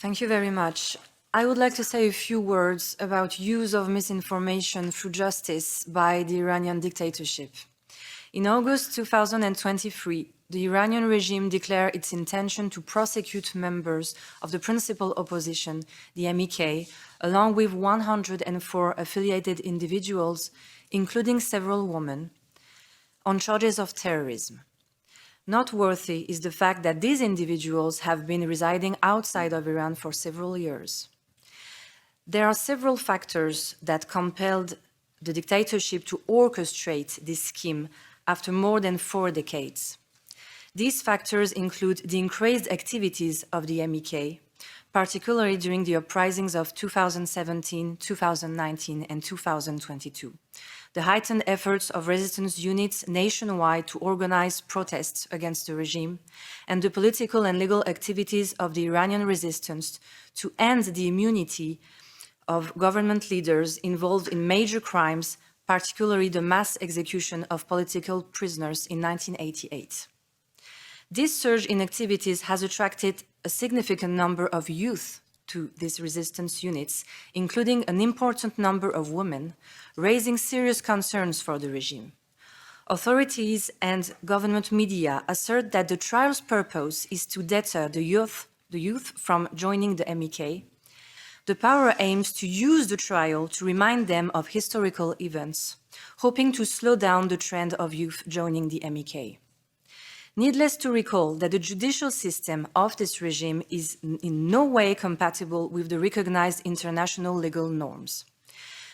Thank you very much. I would like to say a few words about use of misinformation through justice by the Iranian dictatorship. In August 2023, the Iranian regime declared its intention to prosecute members of the principal opposition, the MEK, along with 104 affiliated individuals, including several women, on charges of terrorism. Noteworthy is the fact that these individuals have been residing outside of Iran for several years. There are several factors that compelled the dictatorship to orchestrate this scheme after more than 4 decades. These factors include the increased activities of the MEK, particularly during the uprisings of 2017, 2019, and 2022, the heightened efforts of resistance units nationwide to organize protests against the regime, and the political and legal activities of the Iranian resistance to end the immunity of government leaders involved in major crimes, particularly the mass execution of political prisoners in 1988. This surge in activities has attracted a significant number of youth to these resistance units, including an important number of women, raising serious concerns for the regime. Authorities and government media assert that the trial's purpose is to deter the youth from joining the MEK. The power aims to use the trial to remind them of historical events, hoping to slow down the trend of youth joining the MEK. Needless to recall that the judicial system of this regime is in no way compatible with the recognized international legal norms.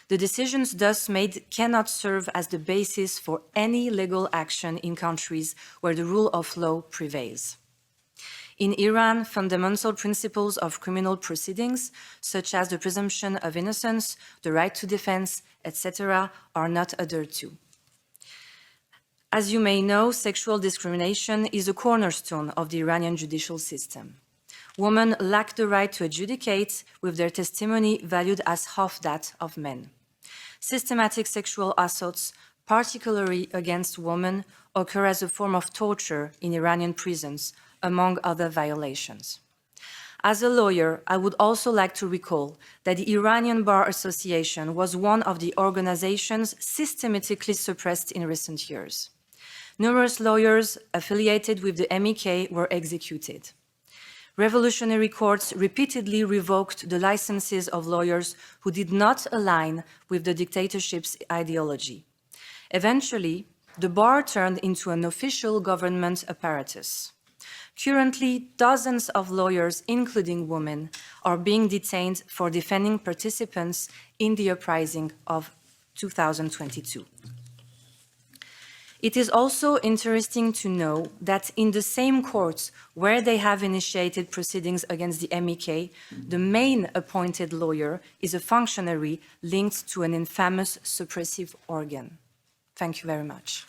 The decisions thus made cannot serve as the basis for any legal action in countries where the rule of law prevails. In Iran, fundamental principles of criminal proceedings, such as the presumption of innocence, the right to defense, etc., are not adhered to. As you may know, sexual discrimination is a cornerstone of the Iranian judicial system. Women lack the right to adjudicate, with their testimony valued as half that of men. Systematic sexual assaults, particularly against women, occur as a form of torture in Iranian prisons, among other violations. As a lawyer, I would also like to recall that the Iranian Bar Association was one of the organizations systematically suppressed in recent years. Numerous lawyers affiliated with the MEK were executed. Revolutionary courts repeatedly revoked the licenses of lawyers who did not align with the dictatorship's ideology. Eventually, the bar turned into an official government apparatus. Currently, dozens of lawyers, including women, are being detained for defending participants in the uprising of 2022. It is also interesting to know that in the same courts where they have initiated proceedings against the MEK, the main appointed lawyer is a functionary linked to an infamous suppressive organ. Thank you very much.